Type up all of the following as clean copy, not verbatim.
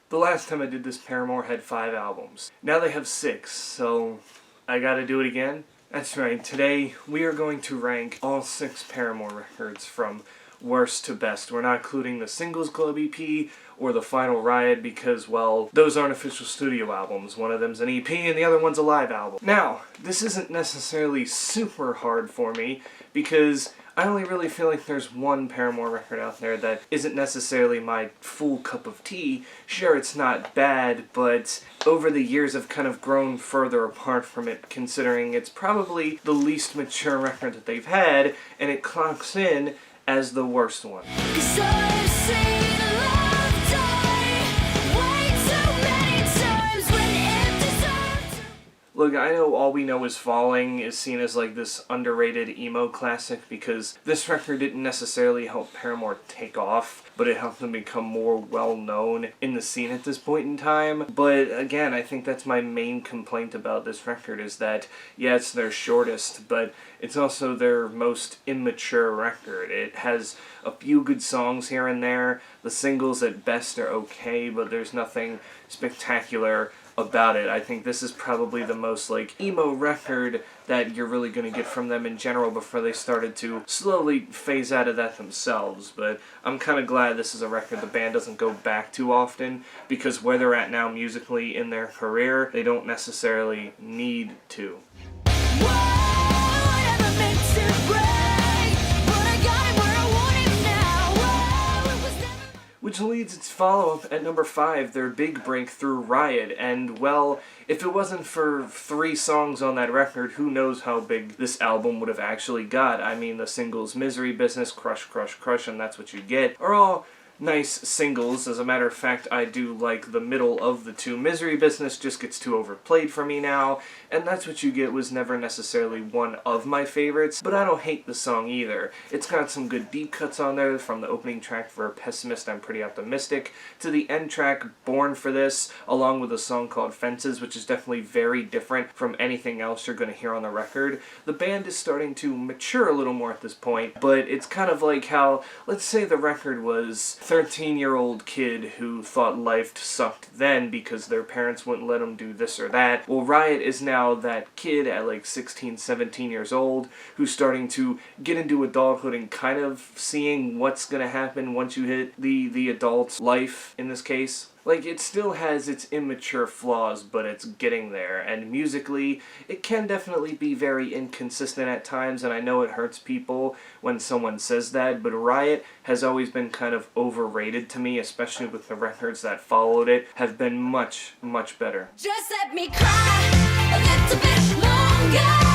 The last time I did this, Paramore had 5 albums. Now they have 6, so I gotta do it again? That's right, today we are going to rank all 6 Paramore records from worst to best. We're not including the Singles Club EP or the final Riot because, well, those aren't official studio albums. One of them's an EP and the other one's a live album. Now, this isn't necessarily super hard for me because I only really feel like there's one Paramore record out there that isn't necessarily my full cup of tea. Sure, it's not bad, but over the years I've kind of grown further apart from it, considering it's probably the least mature record that they've had, and it clocks in as the worst one. Look, I know All We Know Is Falling is seen as like this underrated emo classic because this record didn't necessarily help Paramore take off, but it helped them become more well-known in the scene at this point in time. But again, I think that's my main complaint about this record is that, yeah, it's their shortest, but it's also their most immature record. It has a few good songs here and there. The singles at best are okay, but there's nothing spectacular about it. I think this is probably the most like emo record that you're really going to get from them in general before they started to slowly phase out of that themselves. But I'm kind of glad this is a record the band doesn't go back to often, because where they're at now musically in their career, they don't necessarily need to. Which leads its follow-up at number 5, their big breakthrough, Riot. And, well, if it wasn't for 3 songs on that record, who knows how big this album would have actually got. I mean, the singles Misery Business, Crush, Crush, Crush, and That's What You Get are all nice singles. As a matter of fact, I do like the middle of the two. Misery Business just gets too overplayed for me now, and That's What You Get was never necessarily one of my favorites, but I don't hate the song either. It's got some good deep cuts on there, from the opening track for Pessimist, I'm Pretty Optimistic, to the end track, Born for This, along with a song called Fences, which is definitely very different from anything else you're going to hear on the record. The band is starting to mature a little more at this point, but it's kind of like how, let's say the record was 13-year-old kid who thought life sucked then because their parents wouldn't let them do this or that. Well, Riot is now that kid at like 16, 17 years old who's starting to get into adulthood and kind of seeing what's going to happen once you hit the adult life in this case. Like, it still has its immature flaws, but it's getting there, and musically, it can definitely be very inconsistent at times, and I know it hurts people when someone says that, but Riot has always been kind of overrated to me, especially with the records that followed it, have been much, much better. Just let me cry a little bit longer.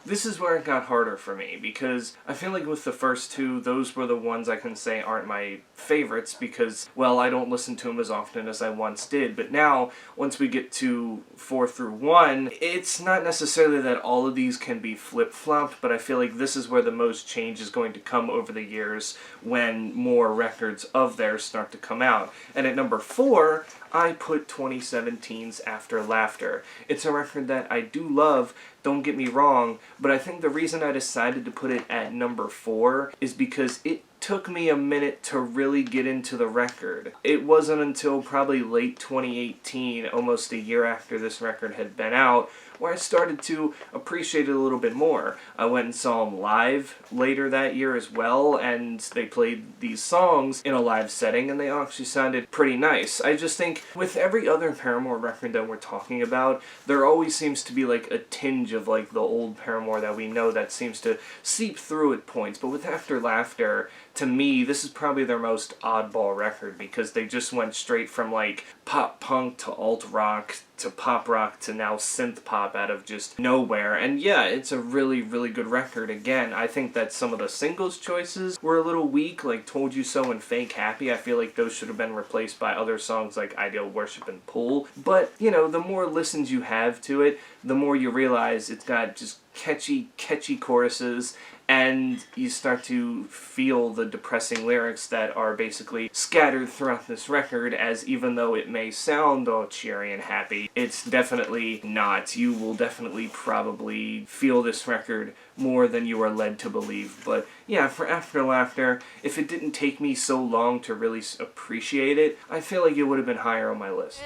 This is where it got harder for me, because I feel like with the first 2, those were the ones I can say aren't my favorites because, well, I don't listen to them as often as I once did. But now, once we get to 4 through 1, it's not necessarily that all of these can be flip-flopped, but I feel like this is where the most change is going to come over the years when more records of theirs start to come out. And at number 4, I put 2017's After Laughter. It's a record that I do love, don't get me wrong, but I think the reason I decided to put it at number 4 is because it took me a minute to really get into the record. It wasn't until probably late 2018, almost a year after this record had been out, where I started to appreciate it a little bit more. I went and saw them live later that year as well, and they played these songs in a live setting, and they actually sounded pretty nice. I just think with every other Paramore record that we're talking about, there always seems to be like a tinge of like the old Paramore that we know that seems to seep through at points, but with After Laughter, to me, this is probably their most oddball record because they just went straight from like pop punk to alt rock to pop rock to now synth pop out of just nowhere. And yeah, it's a really, really good record. Again, I think that some of the singles choices were a little weak, like Told You So and Fake Happy. I feel like those should have been replaced by other songs like Ideal Worship and Pull. But, you know, the more listens you have to it, the more you realize it's got just catchy choruses, and you start to feel the depressing lyrics that are basically scattered throughout this record, as even though it may sound all cheery and happy, it's definitely not. You will definitely probably feel this record more than you are led to believe. But yeah, for After Laughter, if it didn't take me so long to really appreciate it, I feel like it would have been higher on my list.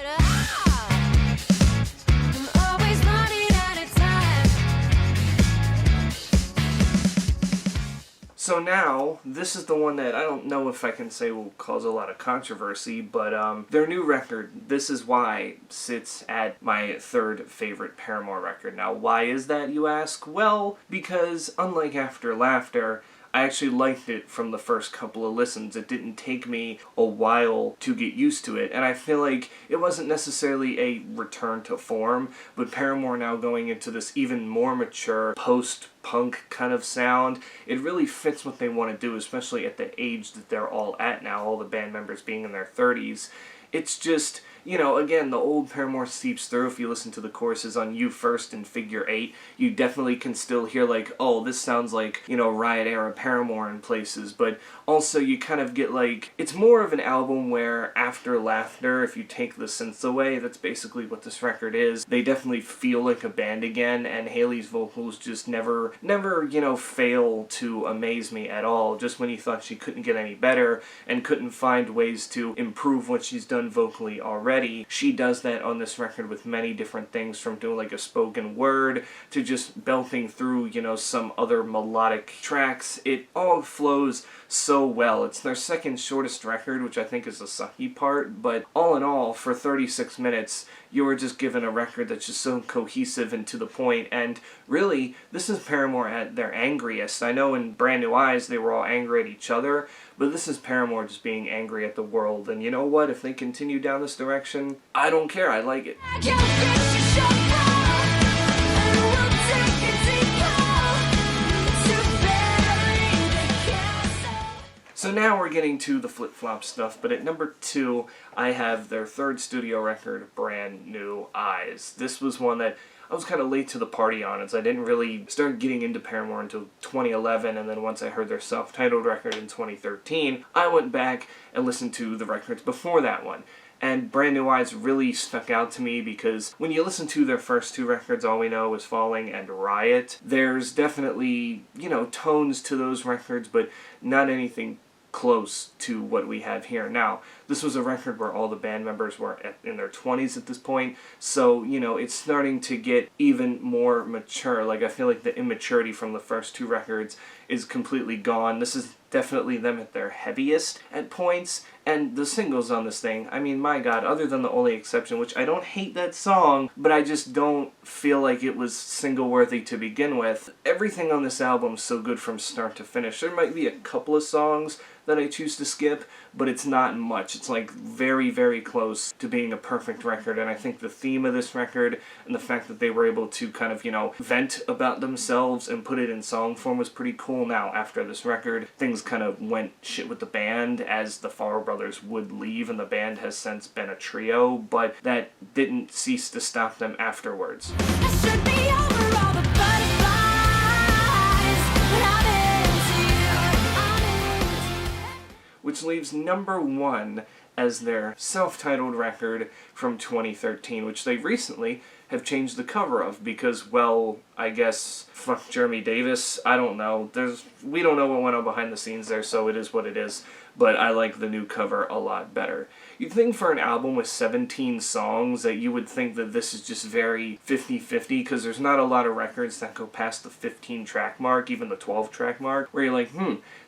So now, this is the one that I don't know if I can say will cause a lot of controversy, but their new record, This Is Why, sits at my third favorite Paramore record. Now, why is that, you ask? Well, because unlike After Laughter, I actually liked it from the first couple of listens. It didn't take me a while to get used to it, and I feel like it wasn't necessarily a return to form, but Paramore now going into this even more mature post-punk kind of sound, it really fits what they want to do, especially at the age that they're all at now, all the band members being in their 30s. It's just, you know, again, the old Paramore seeps through. If you listen to the choruses on You First and Figure 8, you definitely can still hear like, oh, this sounds like, you know, Riot era Paramore in places, but also you kind of get like, it's more of an album where After Laughter, if you take the synths away, that's basically what this record is. They definitely feel like a band again, and Hayley's vocals just never, you know, fail to amaze me at all. Just when you thought she couldn't get any better and couldn't find ways to improve what she's done vocally already, she does that on this record with many different things, from doing like a spoken word to just belting through, you know, some other melodic tracks. It all flows so well. It's their second shortest record, which I think is the sucky part, but all in all, for 36 minutes, you were just given a record that's just so cohesive and to the point, and really, this is Paramore at their angriest. I know in Brand New Eyes they were all angry at each other, but this is Paramore just being angry at the world, and you know what? If they continue down this direction, I don't care, I like it. So now we're getting to the flip-flop stuff, but at number 2, I have their third studio record, Brand New Eyes. This was one that I was kind of late to the party on, as I didn't really start getting into Paramore until 2011, and then once I heard their self-titled record in 2013, I went back and listened to the records before that one. And Brand New Eyes really stuck out to me because when you listen to their first two records, All We Know Is Falling and Riot, there's definitely, you know, tones to those records, but not anything close to what we have here. Now, this was a record where all the band members were in their 20s at this point, so, you know, it's starting to get even more mature. Like, I feel like the immaturity from the first two records is completely gone. This is definitely them at their heaviest at points, and the singles on this thing, I mean, my god, other than The Only Exception, which I don't hate that song, but I just don't feel like it was single-worthy to begin with. Everything on this album is so good from start to finish. There might be a couple of songs that I choose to skip, but it's not much. It's like very, very close to being a perfect record, and I think the theme of this record and the fact that they were able to kind of, you know, vent about themselves and put it in song form was pretty cool. Now, after this record, things kind of went shit with the band as the Farrell brothers would leave, and the band has since been a trio, but that didn't cease to stop them afterwards. Which leaves number 1 as their self-titled record from 2013, which they recently have changed the cover of because, well, I guess, fuck Jeremy Davis, I don't know. We don't know what went on behind the scenes there, so it is what it is, but I like the new cover a lot better. You'd think for an album with 17 songs that you would think that this is just very 50-50, because there's not a lot of records that go past the 15-track mark, even the 12-track mark, where you're like,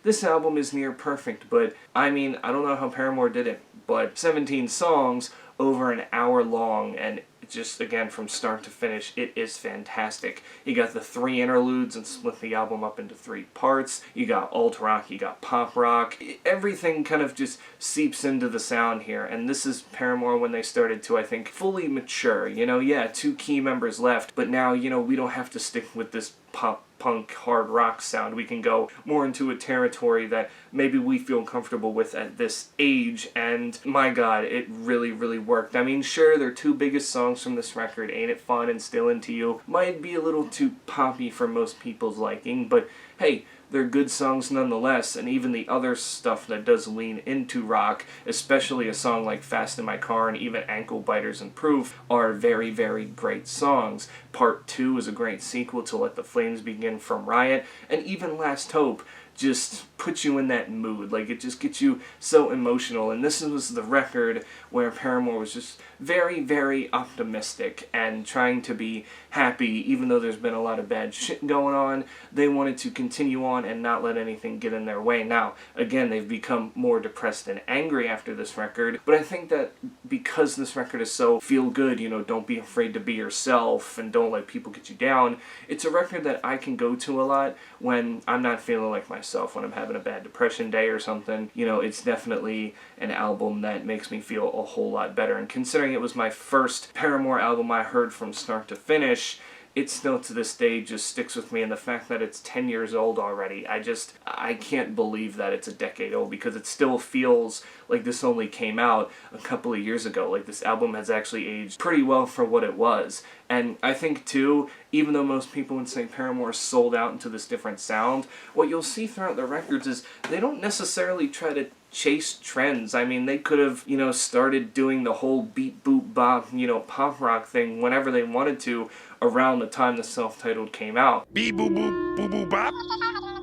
this album is near perfect, but, I mean, I don't know how Paramore did it, but 17 songs over an hour long, and just, again, from start to finish, it is fantastic. You got the 3 interludes and split the album up into 3 parts. You got alt rock, you got pop rock. Everything kind of just seeps into the sound here, and this is Paramore when they started to, I think, fully mature. You know, yeah, 2 key members left, but now, you know, we don't have to stick with this pop punk hard rock sound. We can go more into a territory that maybe we feel comfortable with at this age, and my god, it really, really worked. I mean, sure, their 2 biggest songs from this record, Ain't It Fun and Still Into You, might be a little too poppy for most people's liking, but hey, they're good songs nonetheless, and even the other stuff that does lean into rock, especially a song like Fast in My Car and even Ankle Biters and Proof, are very, very great songs. Part 2 is a great sequel to Let the Flames Begin from Riot, and even Last Hope just puts you in that mood. Like, it just gets you so emotional. And this was the record where Paramore was just very, very optimistic and trying to be happy, even though there's been a lot of bad shit going on. They wanted to continue on and not let anything get in their way. Now, again, they've become more depressed and angry after this record, but I think that because this record is so feel good, you know, don't be afraid to be yourself and don't let people get you down, it's a record that I can go to a lot when I'm not feeling like myself, when I'm having a bad depression day or something. You know, it's definitely an album that makes me feel a whole lot better. And considering it was my first Paramore album I heard from start to finish, it still to this day just sticks with me, and the fact that it's 10 years old already, I can't believe that it's a decade old, because it still feels like this only came out a couple of years ago. Like, this album has actually aged pretty well for what it was. And I think too, even though most people would say Paramore sold out into this different sound, what you'll see throughout the records is they don't necessarily try to chase trends. I mean, they could have, you know, started doing the whole beat boop bop, you know, pop rock thing whenever they wanted to around the time the self-titled came out. Beep boop boop boop boop bop.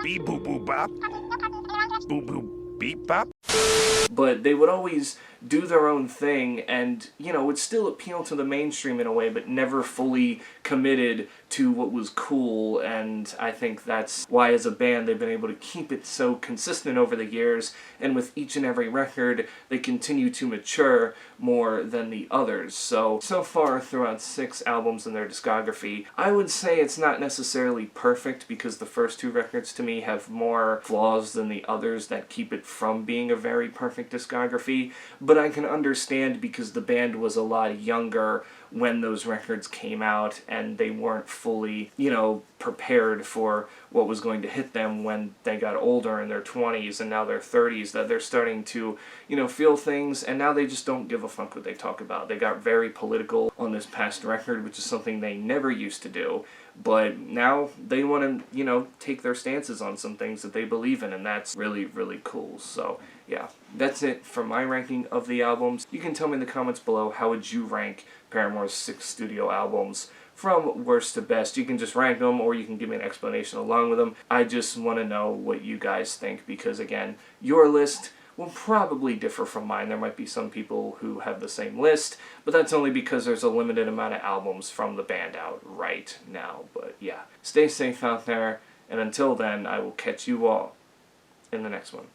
Beep boop boop bop. Boop boop beep bop. But they would always do their own thing and, you know, would still appeal to the mainstream in a way, but never fully committed to what was cool. And I think that's why as a band they've been able to keep it so consistent over the years, and with each and every record they continue to mature more than the others. So far throughout 6 albums in their discography, I would say it's not necessarily perfect, because the first 2 records to me have more flaws than the others that keep it from being a very perfect discography, but I can understand because the band was a lot younger when those records came out, and they weren't fully, you know, prepared for what was going to hit them when they got older in their 20s and now their 30s, that they're starting to, you know, feel things, and now they just don't give a fuck what they talk about. They got very political on this past record, which is something they never used to do, but now they want to, you know, take their stances on some things that they believe in, and that's really, really cool. So yeah, that's it for my ranking of the albums. You can tell me in the comments below, how would you rank Paramore's 6 studio albums from worst to best? You can just rank them, or you can give me an explanation along with them. I just want to know what you guys think, because again, your list will probably differ from mine. There might be some people who have the same list, but that's only because there's a limited amount of albums from the band out right now. But yeah, stay safe out there, and until then, I will catch you all in the next one.